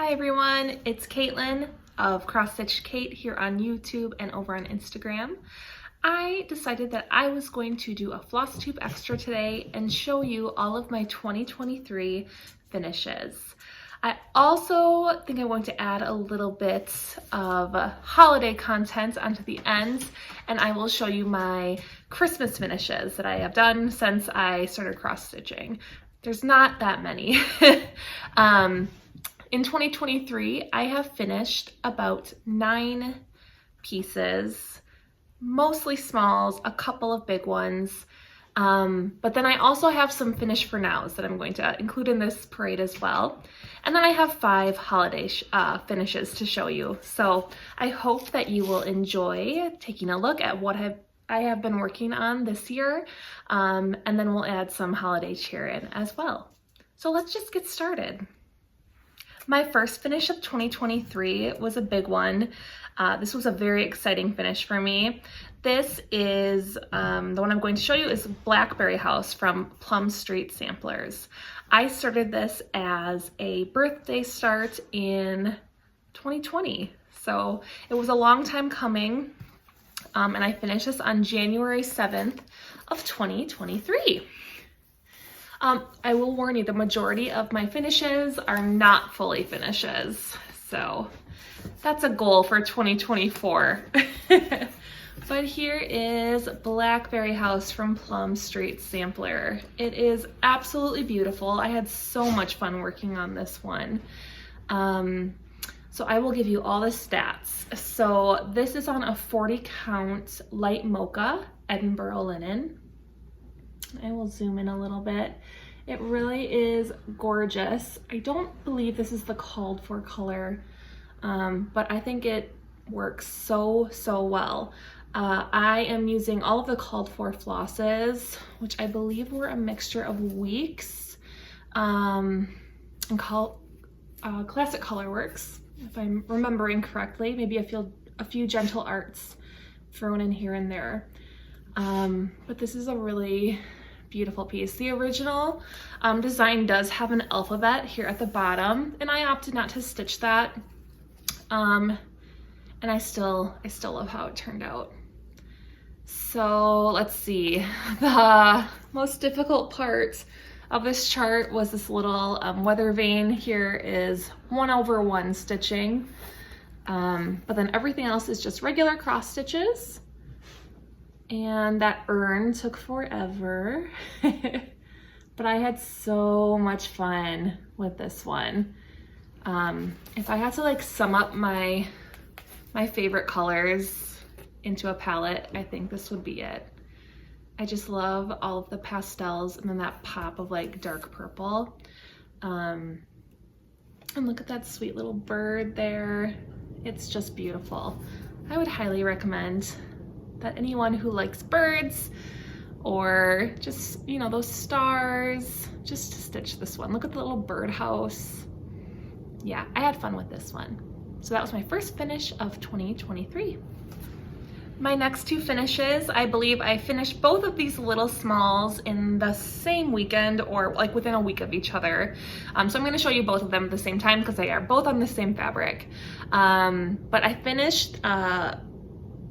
Hi everyone, it's Caitlin of Cross Stitch Kate here on YouTube and over on Instagram. I decided that I was going to do a Flosstube Extra today and show you all of my 2023 finishes. I also think I'm going to add a little bit of holiday content onto the end, and I will show you my Christmas finishes that I have done since I started cross stitching. There's not that many. In 2023, I have finished about 9 pieces, mostly smalls, a couple of big ones. But then I also have some finish for nows that I'm going to include in this parade as well. And then I have 5 holiday finishes to show you. So I hope that you will enjoy taking a look at what I have been working on this year. And then we'll add some holiday cheer in as well. So let's just get started. My first finish of 2023 was a big one. This was a very exciting finish for me. This is, the one I'm going to show you is Blackberry House from Plum Street Samplers. I started this as a birthday start in 2020. So it was a long time coming. And I finished this on January 7th of 2023. I will warn you, the majority of my finishes are not fully finishes. So that's a goal for 2024. But here is Blackberry House from Plum Street Sampler. It is absolutely beautiful. I had so much fun working on this one. So I will give you all the stats. So this is on a 40 count light mocha Edinburgh linen. I will zoom in a little bit. It really is gorgeous. I don't believe this is the called for color, but I think it works so well. I am using all of the called for flosses, which I believe were a mixture of Weeks and Classic Colorworks, if I'm remembering correctly. Maybe a few Gentle Arts thrown in here and there. But this is a really beautiful piece. The original design does have an alphabet here at the bottom, and I opted not to stitch that. And I still love how it turned out. So let's see. The most difficult part of this chart was this little weather vane. Here is 1/1 stitching, but then everything else is just regular cross stitches. And that urn took forever, but I had so much fun with this one. If I had to like sum up my favorite colors into a palette, I think this would be it. I just love all of the pastels and then that pop of like dark purple. And look at that sweet little bird there. It's just beautiful. I would highly recommend that anyone who likes birds or just, you know, those stars, just to stitch this one. Look at the little birdhouse. Yeah, I had fun with this one. So that was my first finish of 2023. My next 2 finishes, I believe I finished both of these little smalls in the same weekend or like within a week of each other. So I'm going to show you both of them at the same time because they are both on the same fabric. But I finished,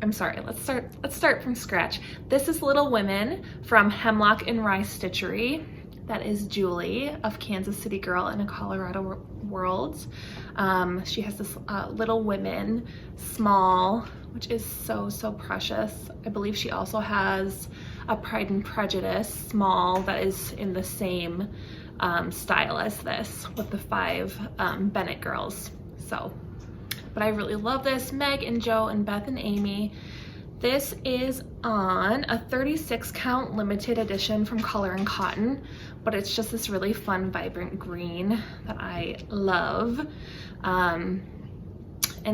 I'm sorry, let's start from scratch. This is Little Women from Hemlock and Rye Stitchery. That is Julie of Kansas City Girl in a Colorado World. She has this Little Women small, which is so precious. I believe she also has a Pride and Prejudice small that is in the same style as this with the 5 Bennett girls. But I really love this. Meg and Joe and Beth and Amy. This is on a 36 count limited edition from Color and Cotton, but it's just this really fun, vibrant green that I love. And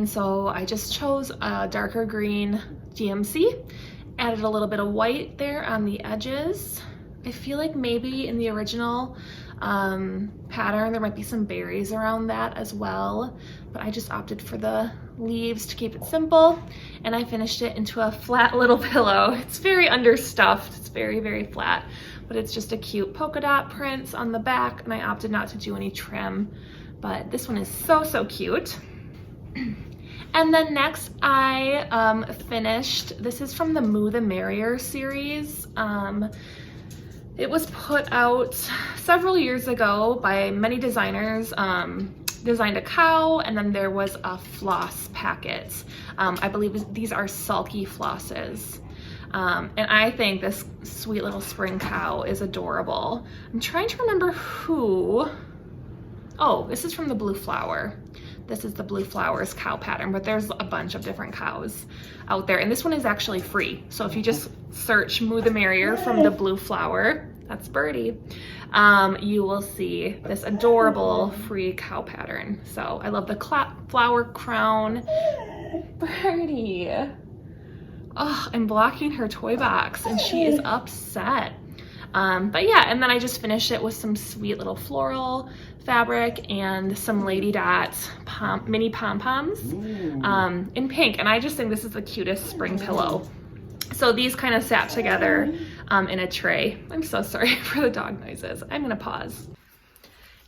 so I just chose a darker green GMC, added a little bit of white there on the edges. I feel like maybe in the original pattern there might be some berries around that as well, but I just opted for the leaves to keep it simple, and I finished it into a flat little pillow. It's very understuffed, it's very flat, but it's just a cute polka dot print on the back, and I opted not to do any trim but this one is so, so cute. And then next I finished, this is from the Moo the Merrier series. It was put out several years ago by many designers. Designed a cow, and then there was a floss packet. I believe these are sulky flosses. And I think this sweet little spring cow is adorable. I'm trying to remember who. Oh, this is from the Blue Flower. This is the Blue Flowers cow pattern, but there's a bunch of different cows out there. And this one is actually free. So if you just search Moo the Merrier from the Blue Flower, that's Birdie, you will see this adorable free cow pattern. So I love the flower crown. Birdie. Oh, I'm blocking her toy box and she is upset. But yeah, and then I just finished it with some sweet little floral fabric and some Lady Dot mini pom-poms in pink. And I just think this is the cutest spring pillow. So these kind of sat together in a tray. I'm so sorry for the dog noises. I'm gonna pause.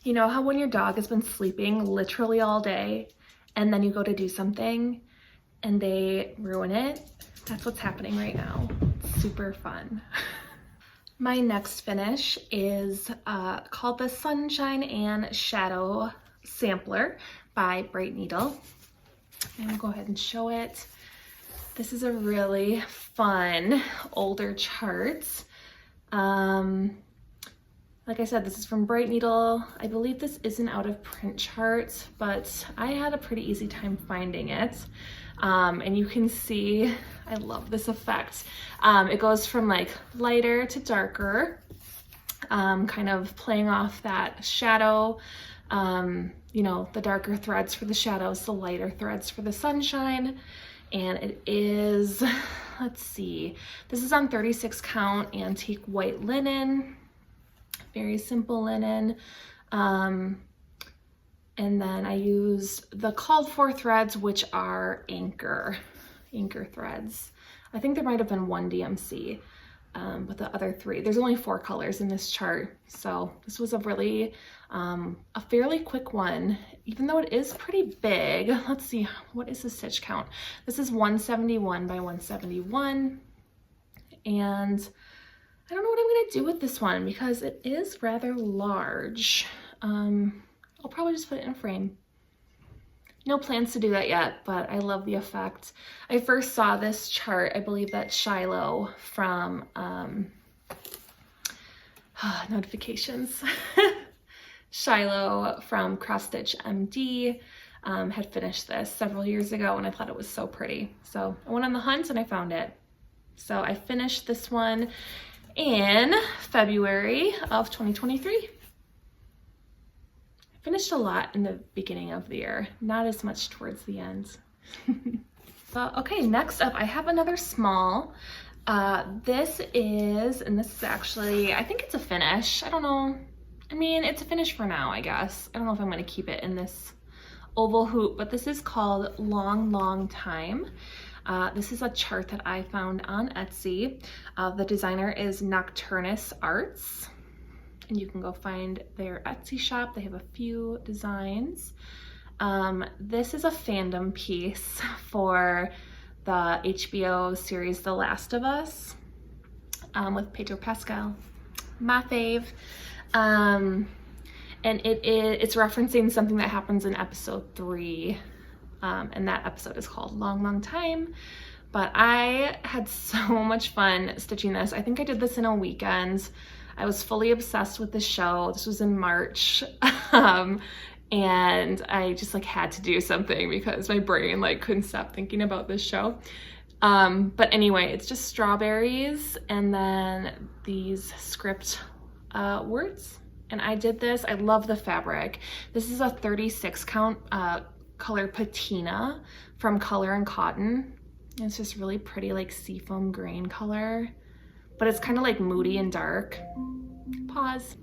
You know how when your dog has been sleeping literally all day and then you go to do something and they ruin it? That's what's happening right now. It's super fun. My next finish is called the Sunshine and Shadow Sampler by Bright Needle. And I'll go ahead and show it. This is a really fun older chart. Like I said, this is from Bright Needle. I believe this is an out of print chart, but I had a pretty easy time finding it. And you can see, I love this effect. It goes from like lighter to darker, kind of playing off that shadow, you know, the darker threads for the shadows, the lighter threads for the sunshine. And it is, let's see, this is on 36 count antique white linen, very simple linen. And then I used the called for threads, which are anchor threads. I think there might have been one DMC, but the other three, there's only 4 colors in this chart. So this was a really, a fairly quick one, even though it is pretty big. Let's see, what is the stitch count? This is 171 by 171. And I don't know what I'm gonna do with this one because it is rather large. I'll probably just put it in a frame. No plans to do that yet, but I love the effect. I first saw this chart, I believe that Shiloh from notifications. Shiloh from Cross Stitch MD had finished this several years ago and I thought it was so pretty. So I went on the hunt and I found it. So I finished this one in February of 2023. Finished a lot in the beginning of the year, not as much towards the end. Okay, next up I have another small. This is actually, I think it's a finish. I don't know. I mean, it's a finish for now, I guess. I don't know if I'm gonna keep it in this oval hoop, but this is called Long, Long Time. This is a chart that I found on Etsy. The designer is Nocturnus Arts. And you can go find their Etsy shop. They have a few designs. This is a fandom piece for the HBO series The Last of Us with Pedro Pascal, my fave. And it's referencing something that happens in episode 3. And that episode is called Long, Long Time. But I had so much fun stitching this. I think I did this in a weekend. I was fully obsessed with the show. This was in March. And I just like had to do something because my brain like couldn't stop thinking about this show. But anyway, it's just strawberries and then these script words. And I did this, I love the fabric. This is a 36 count color patina from Color and Cotton. It's just really pretty like seafoam green color, but it's kind of like moody and dark. Pause.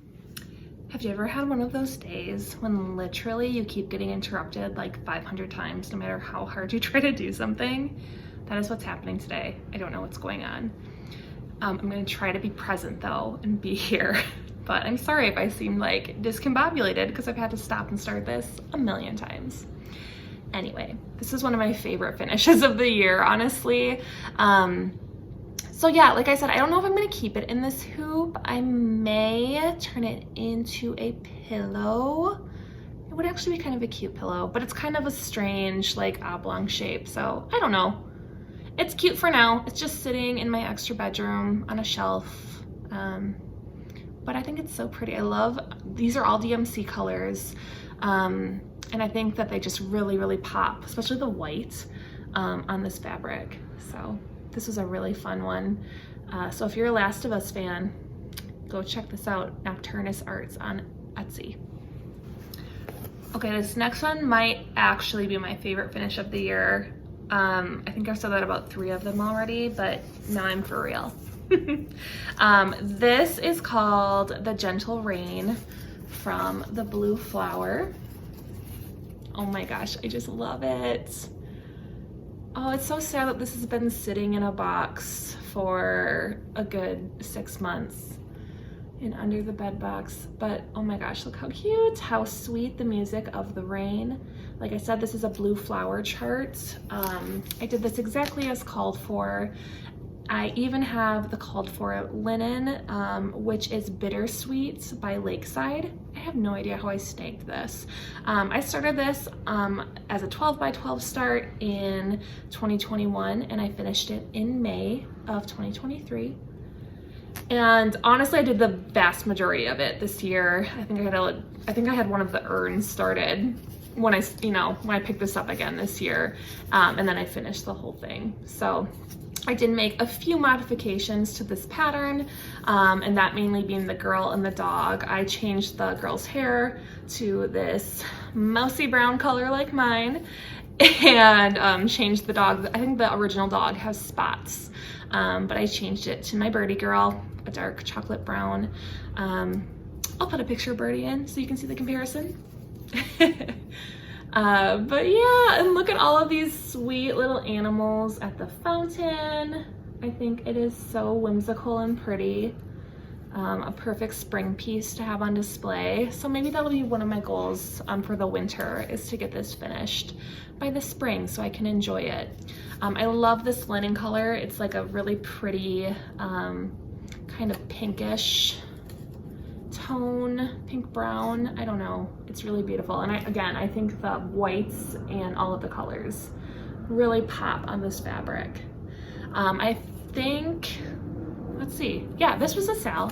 Have you ever had one of those days when literally you keep getting interrupted like 500 times no matter how hard you try to do something? That is what's happening today. I don't know what's going on. I'm gonna try to be present though and be here but I'm sorry if I seem like discombobulated because I've had to stop and start this a million times. Anyway, this is one of my favorite finishes of the year, honestly. So yeah, like I said, I don't know if I'm gonna keep it in this hoop. I may turn it into a pillow. It would actually be kind of a cute pillow, but it's kind of a strange like oblong shape, so I don't know. It's cute for now. It's just sitting in my extra bedroom on a shelf. But I think it's so pretty. I love, these are all DMC colors. And I think that they just really, really pop, especially the white on this fabric. So this was a really fun one. So if you're a Last of Us fan, go check this out, Nocturnus Arts on Etsy. Okay, this next one might actually be my favorite finish of the year. I think I've said that about 3 of them already, but now I'm for real. This is called The Gentle Rain from the Blue Flower. Oh my gosh, I just love it. Oh, it's so sad that this has been sitting in a box for a good 6 months and under the bed box, but oh my gosh, look how cute, how sweet the music of the rain. Like I said, this is a Blue Flower chart. I did this exactly as called for. I even have the called for linen, which is Bittersweet by Lakeside. I have no idea how I snagged this. I started this as a 12 by 12 start in 2021, and I finished it in May of 2023. And honestly, I did the vast majority of it this year. I think I had one of the urns started when I picked this up again this year, and then I finished the whole thing. So I did make a few modifications to this pattern, and that mainly being the girl and the dog. I changed the girl's hair to this mousy brown color like mine, and changed the dog. I think the original dog has spots, but I changed it to my birdie girl, a dark chocolate brown. I'll put a picture of Birdie in so you can see the comparison. But yeah, and look at all of these sweet little animals at the fountain. I think it is so whimsical and pretty. A perfect spring piece to have on display. So maybe that'll be one of my goals for the winter, is to get this finished by the spring so I can enjoy it. I love this linen color. It's like a really pretty kind of pinkish tone, pink brown, I don't know, it's really beautiful. And I think the whites and all of the colors really pop on this fabric. I think, let's see, yeah, this was a sale.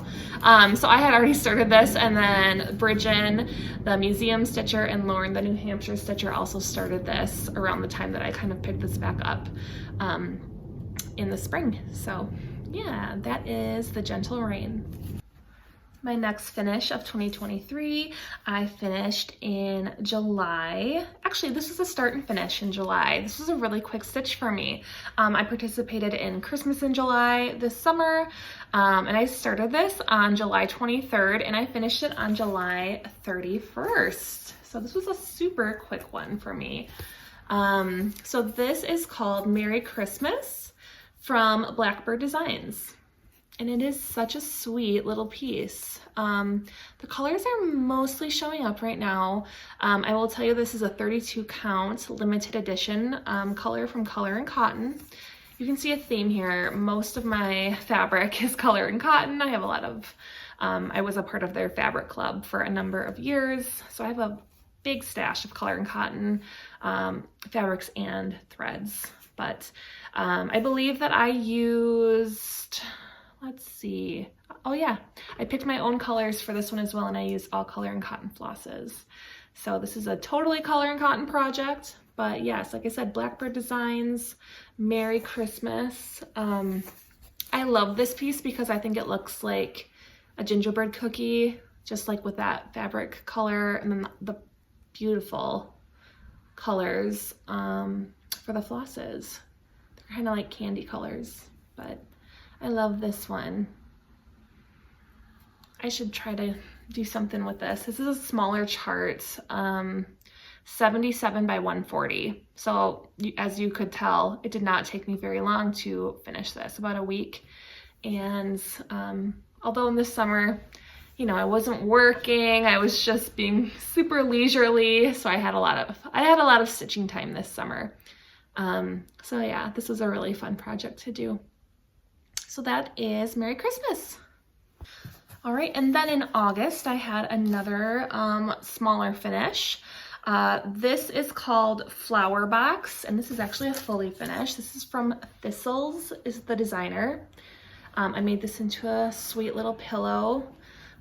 So I had already started this, and then Bridget, the museum stitcher, and Lauren, the New Hampshire stitcher, also started this around the time that I kind of picked this back up in the spring. So yeah, that is The Gentle Rain. My next finish of 2023, I finished in July. Actually, this is a start and finish in July. This was a really quick stitch for me. I participated in Christmas in July this summer, and I started this on July 23rd, and I finished it on July 31st. So this was a super quick one for me. So this is called Merry Christmas from Blackbird Designs. And it is such a sweet little piece. The colors are mostly showing up right now. I will tell you, this is a 32 count limited edition color from Color and Cotton. You can see a theme here. Most of my fabric is Color and Cotton. I have a lot of, I was a part of their fabric club for a number of years. So I have a big stash of Color and Cotton fabrics and threads. But I believe that I used, let's see. Oh yeah, I picked my own colors for this one as well, and I used all Color and Cotton flosses. So this is a totally Color and Cotton project, but yes, like I said, Blackbird Designs, Merry Christmas. I love this piece because I think it looks like a gingerbread cookie, just like with that fabric color, and then the beautiful colors for the flosses. They're kind of like candy colors, but I love this one. I should try to do something with this. This is a smaller chart, 77 by 140. So as you could tell, it did not take me very long to finish this, about a week. And although in the summer, you know, I wasn't working. I was just being super leisurely. So I had a lot of stitching time this summer. So yeah, this was a really fun project to do. So that is Merry Christmas. All right, and then in August, I had another smaller finish. This is called Flower Box, and this is actually a fully finished. This is from Thistles, is the designer. I made this into a sweet little pillow,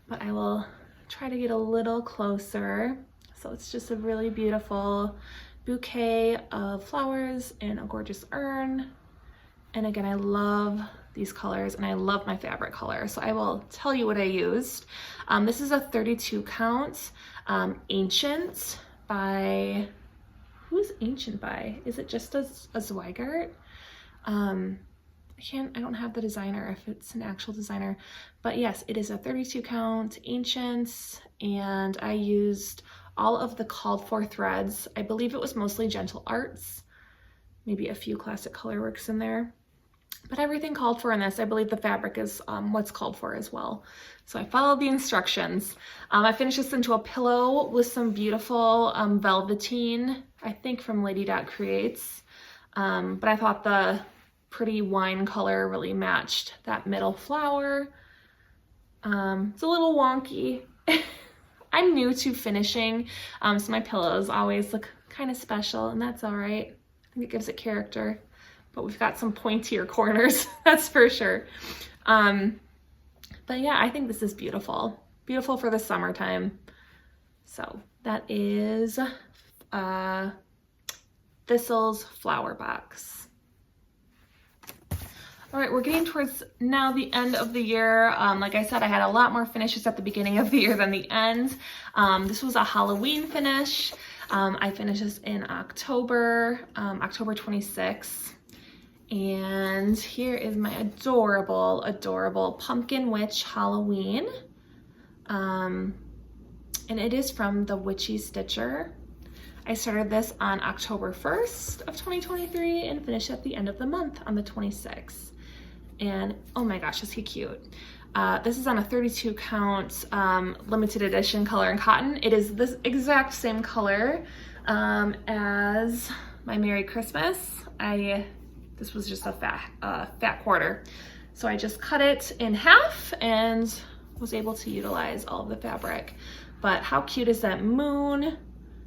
but I will try to get a little closer. So it's just a really beautiful bouquet of flowers in a gorgeous urn. And again, I love these colors and I love my fabric color. So I will tell you what I used. This is a 32 count Ancient by, who's Ancient by? Is it just a Zweigart? I don't have the designer if it's an actual designer, but yes, it is a 32 count Ancient, and I used all of the called for threads. I believe it was mostly Gentle Arts, maybe a few Classic Colorworks in there. But everything called for in this, I believe the fabric is what's called for as well. So I followed the instructions. I finished this into a pillow with some beautiful velveteen, I think from Lady Dot Creates. But I thought the pretty wine color really matched that middle flower. It's a little wonky. I'm new to finishing, so my pillows always look kind of special, and that's all right. I think it gives it character. But we've got some pointier corners, that's for sure. But yeah, I think this is beautiful. Beautiful for the summertime. So that is Thistles Flower Box. All right, we're getting towards now the end of the year. Like I said, I had a lot more finishes at the beginning of the year than the end. This was a Halloween finish. I finished this in October 26th. And here is my adorable, adorable Pumpkin Witch Halloween. And it is from the Witchy Stitcher. I started this on October 1st of 2023 and finished at the end of the month on the 26th. And oh my gosh, is he cute. This is on a 32 count limited edition color and cotton. It is this exact same color as my Merry Christmas. This was just a fat quarter. So I just cut it in half and was able to utilize all of the fabric. But how cute is that moon?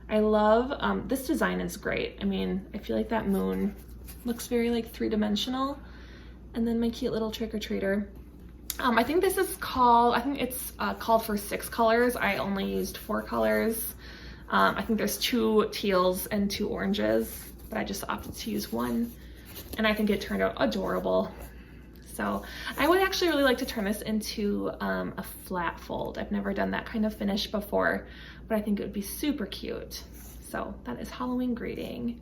I love, this design is great. I mean, I feel like that moon looks very like three-dimensional. And then my cute little trick-or-treater. I think this is called, it's called for 6 colors. I only used 4 colors. I think there's 2 teals and 2 oranges, but I just opted to use 1. And I think it turned out adorable. So I would actually really like to turn this into a flat fold. I've never done that kind of finish before, but I think it would be super cute. So that is Halloween Greeting.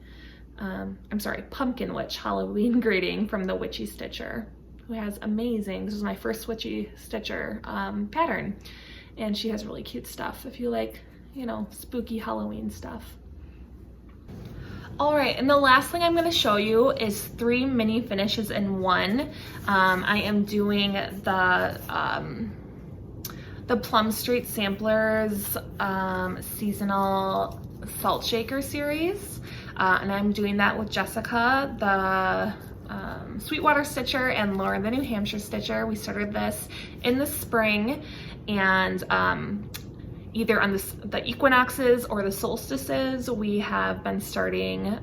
I'm sorry, Pumpkin Witch Halloween Greeting from the Witchy Stitcher, who has amazing, this is my first Witchy Stitcher pattern. And she has really cute stuff if you like, you know, spooky Halloween stuff. All right, and the last thing I'm going to show you is 3 mini finishes in one. I am doing the Plum Street Samplers seasonal salt shaker series, and I'm doing that with Jessica, the Sweetwater Stitcher, and Lauren, the New Hampshire Stitcher. We started this in the spring, and either on the equinoxes or the solstices, we have been starting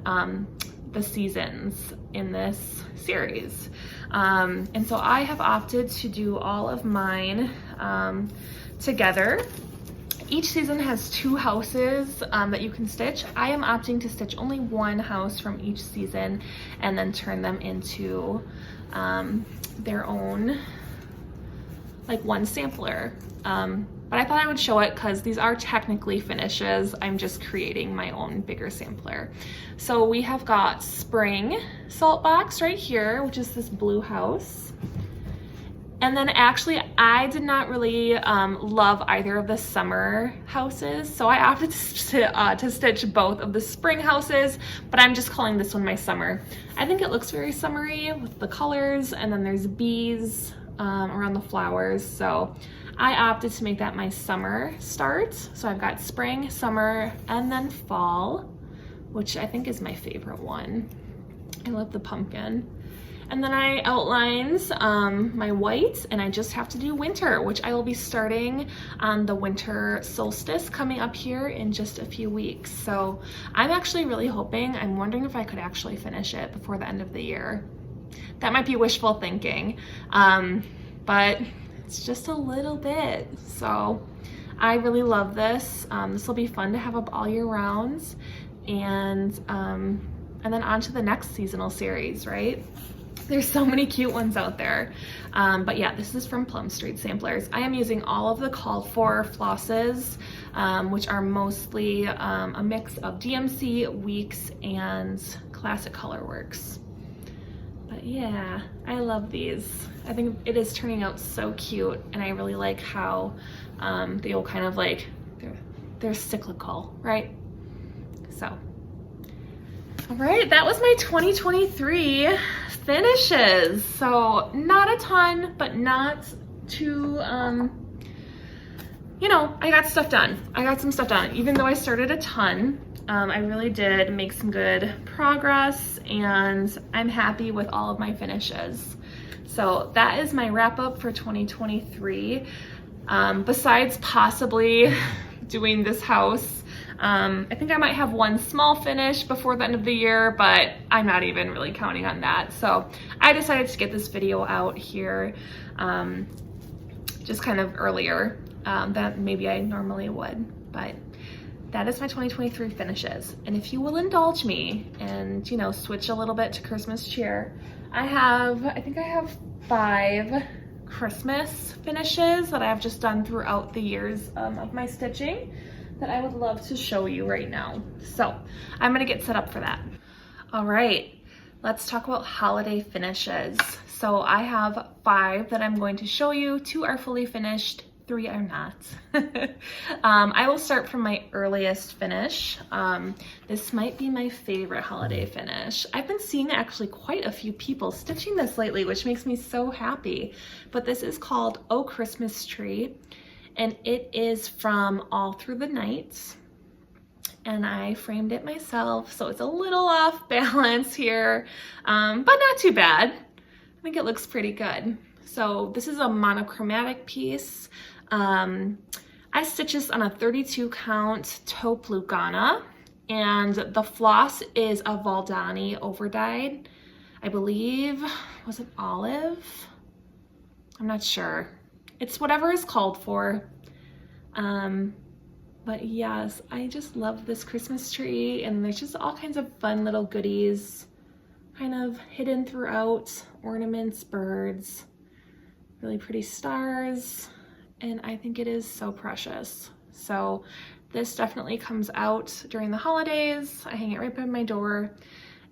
the seasons in this series. And so I have opted to do all of mine together. Each season has 2 houses that you can stitch. I am opting to stitch only 1 house from each season and then turn them into their own, like, one sampler. But I thought I would show it because these are technically finishes. I'm just creating my own bigger sampler. So we have got Spring Salt Box right here, which is this blue house. And then actually I did not really love either of the summer houses. So I opted to stitch both of the spring houses, but I'm just calling this one my summer. I think it looks very summery with the colors, and then there's bees around the flowers. So I opted to make that my summer start. So I've got spring, summer, and then fall, which I think is my favorite one. I love the pumpkin. And then I outlined my white, and I just have to do winter, which I will be starting on the winter solstice coming up here in just a few weeks. So I'm actually really hoping, I'm wondering if I could actually finish it before the end of the year. That might be wishful thinking, but it's just a little bit. So I really love this. This will be fun to have up all year round, and then on to the next seasonal series, right? There's so many cute ones out there. But yeah, this is from Plum Street Samplers. I am using all of the called for flosses, which are mostly a mix of DMC, Weeks, and Classic Colorworks. But yeah, I love these. I think it is turning out so cute, and I really like how they will kind of like, they're cyclical, right? So, all right, that was my 2023 finishes. So not a ton, but not too, you know, I got stuff done. I got some stuff done. Even though I started a ton, I really did make some good progress, and I'm happy with all of my finishes. So that is my wrap up for 2023. Besides possibly doing this house, I think I might have one small finish before the end of the year, but I'm not even really counting on that. So I decided to get this video out here just kind of earlier than maybe I normally would. But that is my 2023 finishes. And if you will indulge me and, you know, switch a little bit to Christmas cheer, I think I have 5 Christmas finishes that I've just done throughout the years of my stitching that I would love to show you right now. So I'm gonna get set up for that. All right, let's talk about holiday finishes. So I have 5 that I'm going to show you. 2 are fully finished, 3 are not. I will start from my earliest finish. This might be my favorite holiday finish. I've been seeing actually quite a few people stitching this lately, which makes me so happy. But this is called Oh Christmas Tree, and it is from All Through the Night. And I framed it myself, so it's a little off balance here, but not too bad. I think it looks pretty good. So this is a monochromatic piece. I stitched this on a 32 count taupe Lugana, and the floss is a Valdani overdyed. I believe, was it olive? I'm not sure. It's whatever is called for. But yes, I just love this Christmas tree, and there's just all kinds of fun little goodies kind of hidden throughout, ornaments, birds, really pretty stars, and I think it is so precious. So this definitely comes out during the holidays. I hang it right by my door,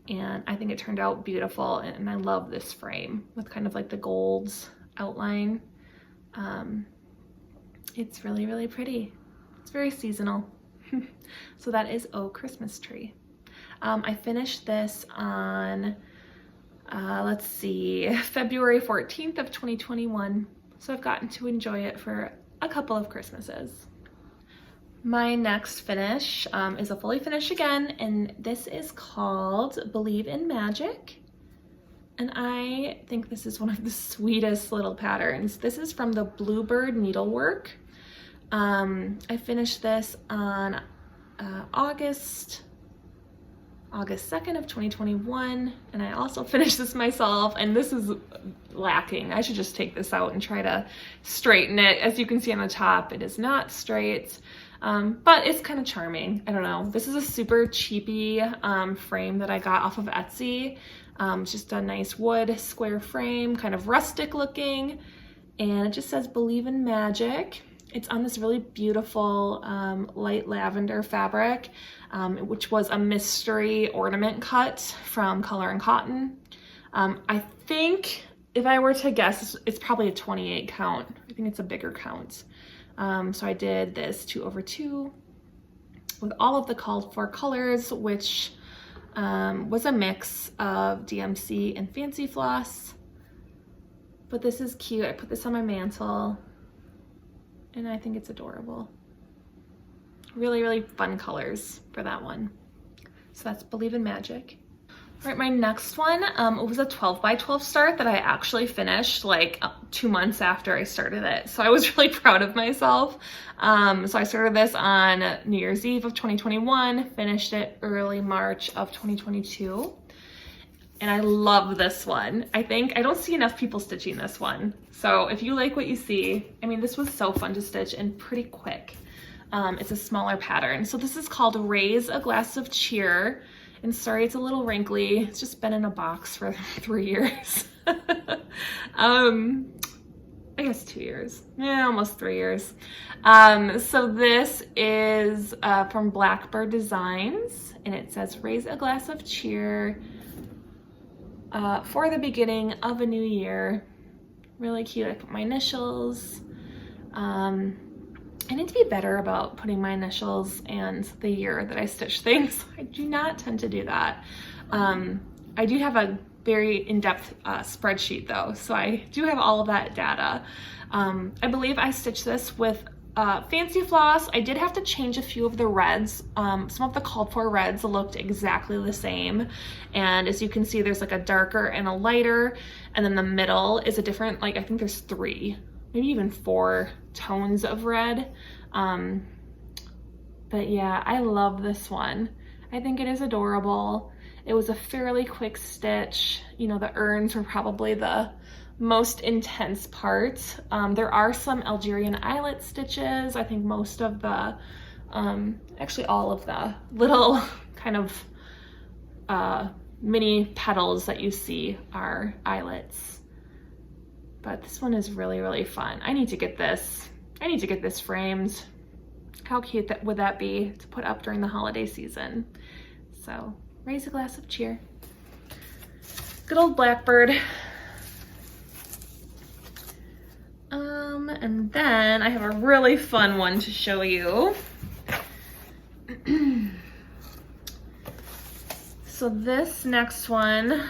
and I think it turned out beautiful, and I love this frame with kind of like the gold outline. It's really, really pretty. It's very seasonal. So that is Oh Christmas Tree. I finished this on, let's see, February 14th of 2021. So I've gotten to enjoy it for a couple of Christmases. My next finish is a fully finish again, and this is called Believe in Magic. And I think this is one of the sweetest little patterns. This is from the Bluebird Needlework. I finished this on August 2nd of 2021, and I also finished this myself, and this is lacking. I should just take this out and try to straighten it. As you can see on the top, it is not straight, but it's kind of charming. I don't know. This is a super cheapy frame that I got off of Etsy. It's just a nice wood square frame, kind of rustic looking, and it just says Believe in Magic. It's on this really beautiful light lavender fabric, which was a mystery ornament cut from Color and Cotton. I think, if I were to guess, it's probably a 28 count. I think it's a bigger count. So I did this 2/2 with all of the called for colors, which was a mix of DMC and fancy floss. But this is cute. I put this on my mantle. and I think it's adorable. Really, really fun colors for that one. So that's Believe in Magic. All right, my next one, it was a 12 by 12 start that I actually finished like 2 months after I started it. So I was really proud of myself. So I started this on New Year's Eve of 2021, finished it early March of 2022. And I love this one. I don't see enough people stitching this one. So if you like what you see, I mean, this was so fun to stitch and pretty quick. It's a smaller pattern. So this is called Raise a Glass of Cheer. And sorry, it's a little wrinkly. It's just been in a box for 3 years. I guess 2 years. Yeah, almost 3 years. So this is from Blackbird Designs, and it says Raise a Glass of Cheer for the beginning of a new year. Really cute. I put my initials. I need to be better about putting my initials and the year that I stitch things. I do not tend to do that. I do have a very in-depth spreadsheet though, so I do have all of that data. I believe I stitched this with Fancy Floss. I did have to change a few of the reds. Some of the called for reds looked exactly the same. And as you can see, there's like a darker and a lighter, and then the middle is a different, like I think there's 3, maybe even 4 tones of red. But yeah, I love this one. I think it is adorable. It was a fairly quick stitch. You know, the urns were probably the most intense part. There are some Algerian eyelet stitches. I think most of the, actually all of the little kind of mini petals that you see are eyelets. But this one is really, really fun. I need to get this framed. How cute would that be to put up during the holiday season? So, Raise a Glass of Cheer. Good old Blackbird. And then I have a really fun one to show you. So this next one,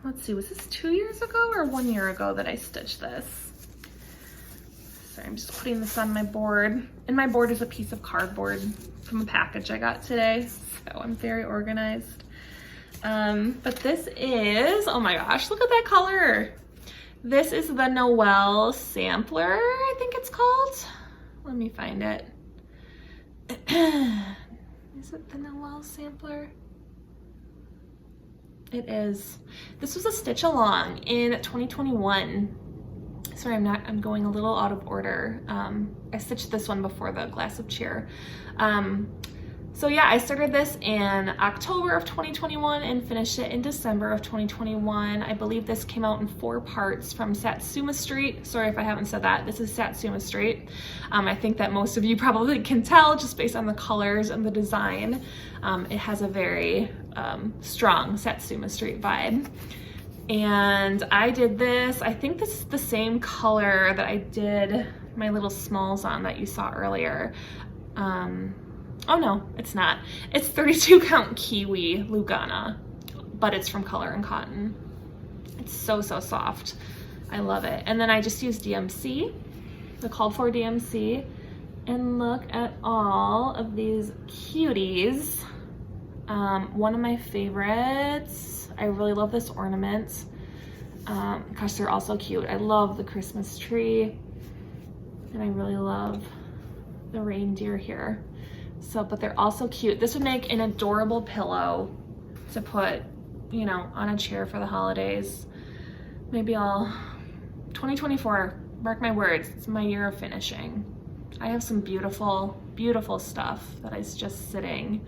let's see, was this 2 years ago or 1 year ago that I stitched this? Sorry, I'm just putting this on my board. And my board is a piece of cardboard from a package I got today, so I'm very organized. But this is, oh my gosh, look at that color. This is the Noel Sampler, I think it's called. Let me find it. Is it the Noel Sampler? It is. This was a stitch along in 2021. Sorry, I'm going a little out of order. I stitched this one before the Glass of Cheer. So yeah, I started this in October of 2021 and finished it in December of 2021. I believe this came out in 4 parts from Satsuma Street. Sorry if I haven't said that. This is Satsuma Street. I think that most of you probably can tell just based on the colors and the design. It has a very strong Satsuma Street vibe. And I did this, I think this is the same color that I did my little smalls on that you saw earlier. Oh no, it's not. It's 32 count Kiwi Lugana, but it's from Color and Cotton. It's so, so soft. I love it. And then I just used DMC, the called for DMC, and look at all of these cuties. One of my favorites, I really love this ornament. Gosh, they're also cute. I love the Christmas tree, and I really love the reindeer here. So, but they're also cute. This would make an adorable pillow to put, you know, on a chair for the holidays. Maybe 2024, mark my words, it's my year of finishing. I have some beautiful, beautiful stuff that is just sitting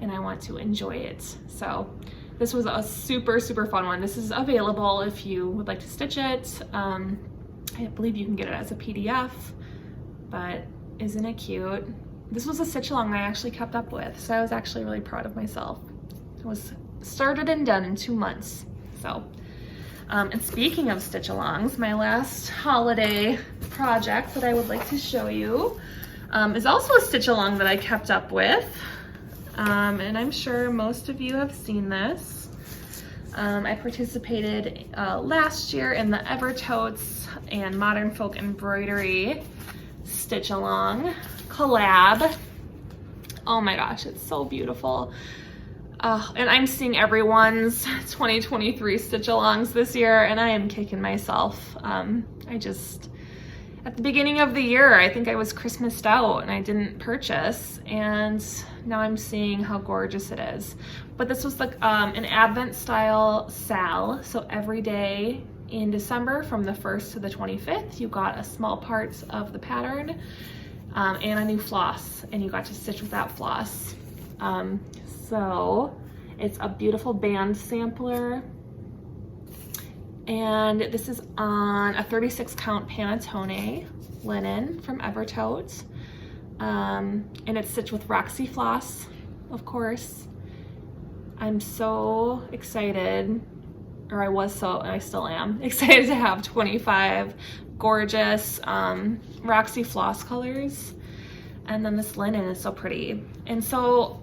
and I want to enjoy it. So this was a super, super fun one. This is available if you would like to stitch it. I believe you can get it as a PDF, but isn't it cute? This was a stitch along I actually kept up with, so I was actually really proud of myself. It was started and done in 2 months. So, and speaking of stitch alongs, my last holiday project that I would like to show you is also a stitch along that I kept up with. And I'm sure most of you have seen this. I participated last year in the Evertotes and Modern Folk Embroidery stitch along collab. Oh my gosh, it's so beautiful. And I'm seeing everyone's 2023 stitch alongs this year, and I am kicking myself. At the beginning of the year, I think I was Christmased out and I didn't purchase, and now I'm seeing how gorgeous it is. But this was like an Advent style sal, so every day in December from the 1st to the 25th, you got a small parts of the pattern and a new floss, and you got to stitch with that floss. So it's a beautiful band sampler, and this is on a 36 count Panettone linen from Evertote, and it's stitched with Roxy floss, of course. I'm so excited, or I was so, and I still am excited to have 25 gorgeous Roxy floss colors, and then this linen is so pretty. And so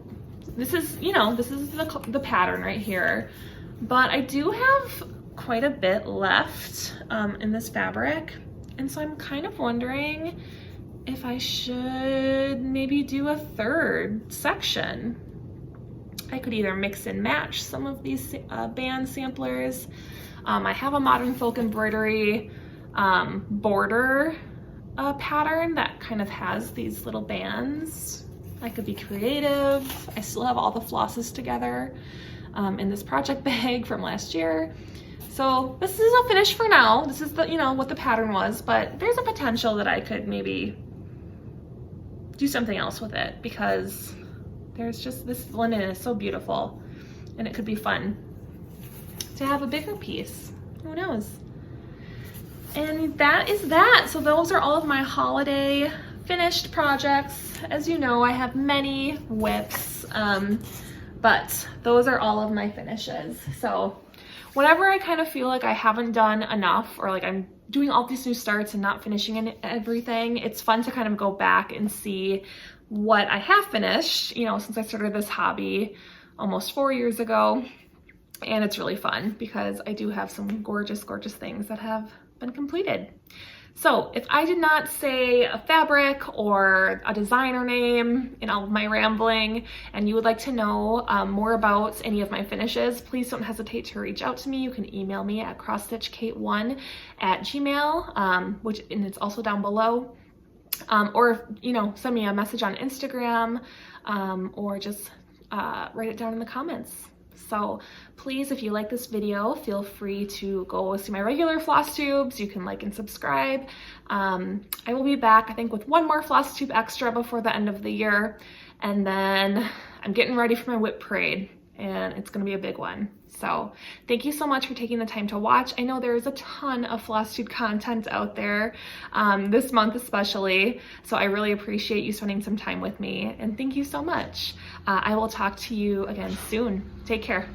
this is, you know, this is the pattern right here, but I do have quite a bit left in this fabric, and so I'm kind of wondering if I should maybe do a third section. I could either mix and match some of these band samplers. I have a Modern Folk Embroidery border pattern that kind of has these little bands. I could be creative. I still have all the flosses together in this project bag from last year. So this is a finish for now. This is the, you know, what the pattern was, but there's a potential that I could maybe do something else with it, because there's just, this linen is so beautiful, and it could be fun to have a bigger piece. Who knows? And that is that. So those are all of my holiday finished projects. As you know, I have many whips, but those are all of my finishes. So whenever I kind of feel like I haven't done enough, or like I'm doing all these new starts and not finishing everything, it's fun to kind of go back and see what I have finished, you know, since I started this hobby almost 4 years ago. And it's really fun because I do have some gorgeous, gorgeous things that have been completed. So if I did not say a fabric or a designer name in all of my rambling, and you would like to know more about any of my finishes, please don't hesitate to reach out to me. You can email me at crossstitchkate1@gmail.com, and it's also down below. Or, you know, send me a message on Instagram, or just write it down in the comments. So please, if you like this video, feel free to go see my regular floss tubes. You can like and subscribe. I will be back, I think, with one more Flosstube Extra before the end of the year. And then I'm getting ready for my whip parade, and it's gonna be a big one. So thank you so much for taking the time to watch. I know there is a ton of Flosstube content out there, this month especially, so I really appreciate you spending some time with me, and thank you so much. I will talk to you again soon. Take care.